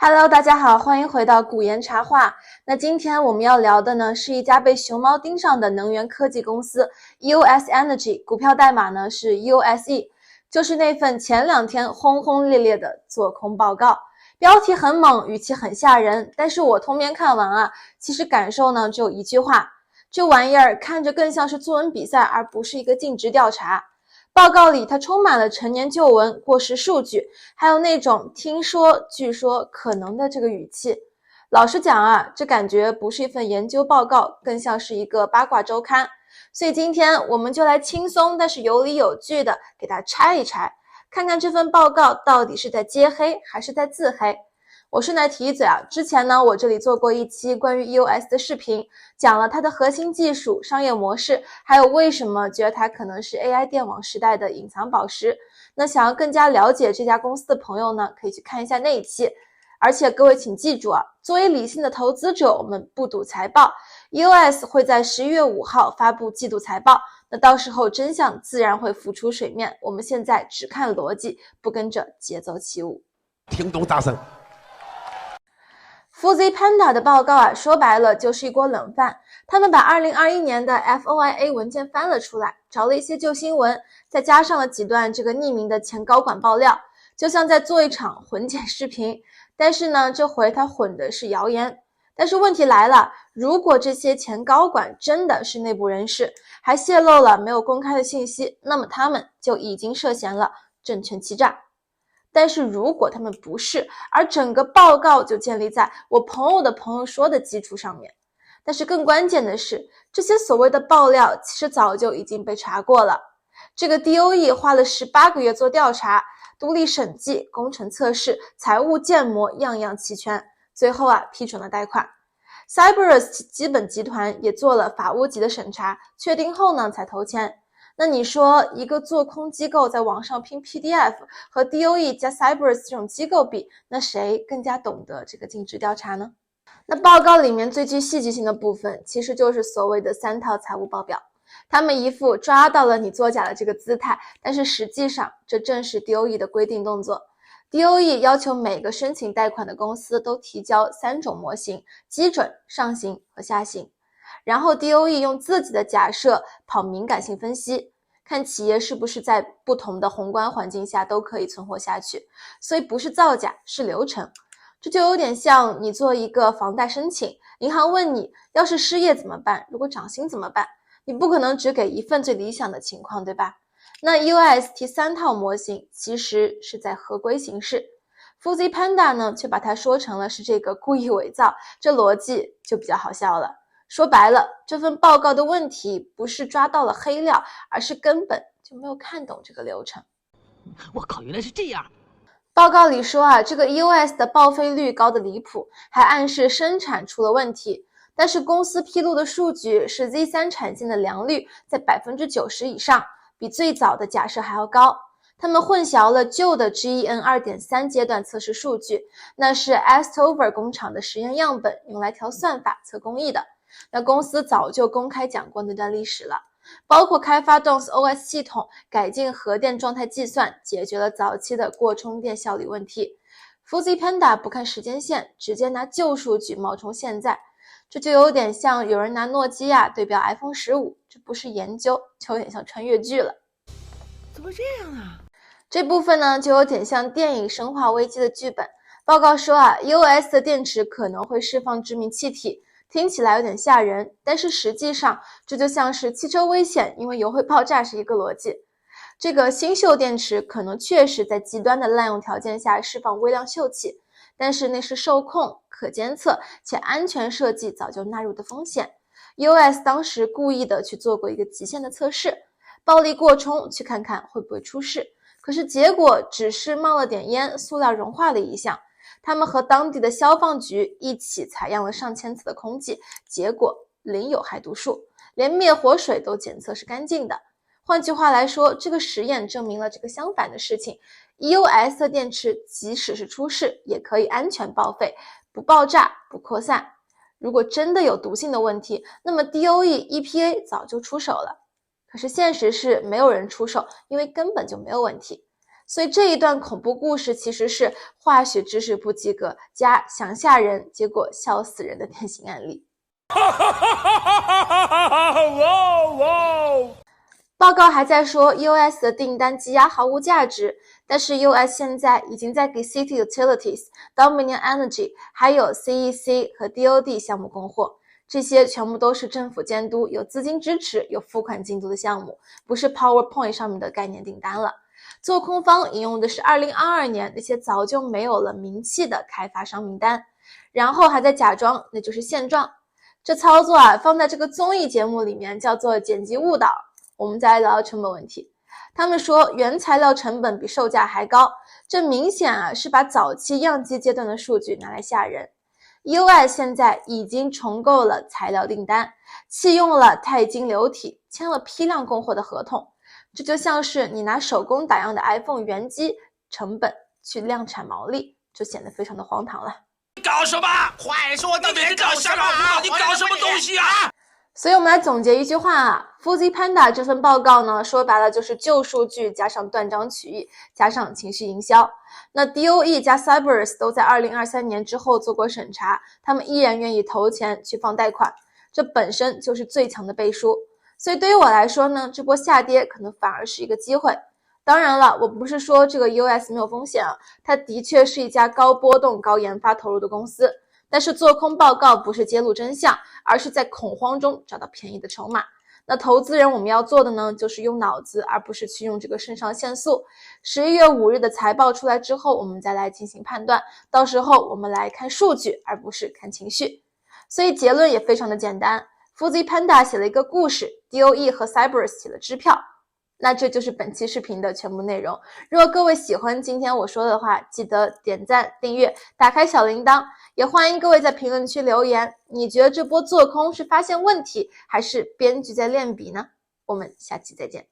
Hello， 大家好，欢迎回到古言茶话。那今天我们要聊的呢，是一家被熊猫盯上的能源科技公司 EOS Energy， 股票代码呢是 EOSE， 就是那份前2天轰轰烈烈的做空报告。标题很猛，语气很吓人，但是我通篇看完啊，其实感受呢只有一句话，这玩意儿看着更像是作文比赛，而不是一个尽职调查。报告里它充满了陈年旧闻、过时数据，还有那种听说、据说、可能的这个语气。老实讲啊，这感觉不是一份研究报告，更像是一个八卦周刊。所以今天我们就来轻松但是有理有据的给它拆一拆，看看这份报告到底是在揭黑还是在自黑。我顺带提一嘴啊，之前呢我这里做过一期关于 EOS 的视频，讲了它的核心技术、商业模式，还有为什么觉得它可能是 AI 电网时代的隐藏宝石。那想要更加了解这家公司的朋友呢，可以去看一下那一期。而且各位请记住啊，作为理性的投资者，我们不赌财报。EOS 会在11月5号发布季度财报，那到时候真相自然会浮出水面。我们现在只看逻辑，不跟着节奏起舞。听懂大声。Fuji Panda 的报告啊，说白了就是一锅冷饭。他们把2021年的 FOIA 文件翻了出来，找了一些旧新闻，再加上了几段这个匿名的前高管爆料，就像在做一场混剪视频。但是呢，这回他混的是谣言。但是问题来了，如果这些前高管真的是内部人士，还泄露了没有公开的信息，那么他们就已经涉嫌了证券欺诈。但是如果他们不是，而整个报告就建立在我朋友的朋友说的基础上面。但是更关键的是，这些所谓的爆料其实早就已经被查过了。这个 DOE 花了18个月做调查，独立审计、工程测试、财务建模样样齐全，最后啊批准了贷款。Cyberus 基本集团也做了法务级的审查，确定后呢才投钱。那你说一个做空机构在网上拼 PDF 和 DOE 加 Cyberus 这种机构比，那谁更加懂得这个尽职调查呢？那报告里面最具戏剧性的部分其实就是所谓的3套财务报表，他们一副抓到了你作假的这个姿态，但是实际上这正是 DOE 的规定动作。DOE 要求每个申请贷款的公司都提交3种模型：基准、上行和下行。然后 DOE 用自己的假设跑敏感性分析，看企业是不是在不同的宏观环境下都可以存活下去。所以不是造假，是流程。这就有点像你做一个房贷申请，银行问你要是失业怎么办，如果涨薪怎么办，你不可能只给一份最理想的情况，对吧？那 EOS 提3套模型其实是在合规形式， Fuji Panda 呢却把它说成了是这个故意伪造，这逻辑就比较好笑了。说白了，这份报告的问题不是抓到了黑料，而是根本就没有看懂这个流程。我靠，原来是这样。报告里说啊，这个 EOS 的报废率高的离谱，还暗示生产出了问题。但是公司披露的数据是 Z3 产线的良率在 90% 以上，比最早的假设还要高。他们混淆了旧的 GEN 2.3 阶段测试数据，那是 Estover 工厂的实验样本，用来调算法测工艺的。那公司早就公开讲过那段历史了，包括开发 DOS 系统，改进核电状态计算，解决了早期的过充电效率问题。Fuji Panda 不看时间线，直接拿旧数据冒充现在，这就有点像有人拿诺基亚对标 iPhone 15，这不是研究，就有点像穿越剧了。怎么这样啊？这部分呢，就有点像电影《生化危机》的剧本。报告说啊 ，EOS 的电池可能会释放致命气体，听起来有点吓人，但是实际上这就像是汽车危险因为油会爆炸是一个逻辑。这个新铀电池可能确实在极端的滥用条件下释放微量溴气，但是那是受控、可监测且安全设计早就纳入的风险。EOS 当时故意的去做过一个极限的测试，暴力过充去看看会不会出事，可是结果只是冒了点烟，塑料融化了一下。他们和当地的消防局一起采样了上千次的空气，结果零有害毒素，连灭火水都检测是干净的。换句话来说，这个实验证明了这个相反的事情， EOS 的电池即使是出事也可以安全报废，不爆炸不扩散。如果真的有毒性的问题，那么 DOE、EPA 早就出手了。可是现实是没有人出手，因为根本就没有问题。所以这一段恐怖故事其实是化学知识不及格加想吓人，结果笑死人的典型案例。报告还在说 EOS 的订单积压毫无价值，但是 EOS 现在已经在给 City Utilities、Dominion Energy 还有 CEC 和 DOD 项目供货，这些全部都是政府监督、有资金支持、有付款进度的项目，不是 PowerPoint 上面的概念订单了。做空方引用的是2022年那些早就没有了名气的开发商名单，然后还在假装那就是现状。这操作放在这个综艺节目里面叫做剪辑误导。我们再来聊聊成本问题。他们说原材料成本比售价还高，这明显是把早期样机阶段的数据拿来吓人。EOS 现在已经重购了材料订单，弃用了钛金流体，签了批量供货的合同。这就像是你拿手工打样的 iPhone 原机成本去量产毛利，就显得非常的荒唐了。你搞什么？快说到底是搞什么？你搞什么东西啊？所以我们来总结一句话Fuji Panda 这份报告呢，说白了就是旧数据加上断章取义，加上情绪营销。那 DOE 加 Cerberus 都在2023年之后做过审查，他们依然愿意投钱去放贷款，这本身就是最强的背书。所以对于我来说呢，这波下跌可能反而是一个机会。当然了，我不是说这个 EOS 没有风险它的确是一家高波动、高研发投入的公司。但是做空报告不是揭露真相，而是在恐慌中找到便宜的筹码。那投资人我们要做的呢，就是用脑子，而不是去用这个肾上腺素。11月5日的财报出来之后，我们再来进行判断，到时候我们来看数据，而不是看情绪。所以结论也非常的简单， Fuji Panda 写了一个故事， DOE 和 Cerberus 写了支票。那这就是本期视频的全部内容。如果各位喜欢今天我说的话，记得点赞、订阅、打开小铃铛，也欢迎各位在评论区留言，你觉得这波做空是发现问题，还是编剧在练笔呢？我们下期再见。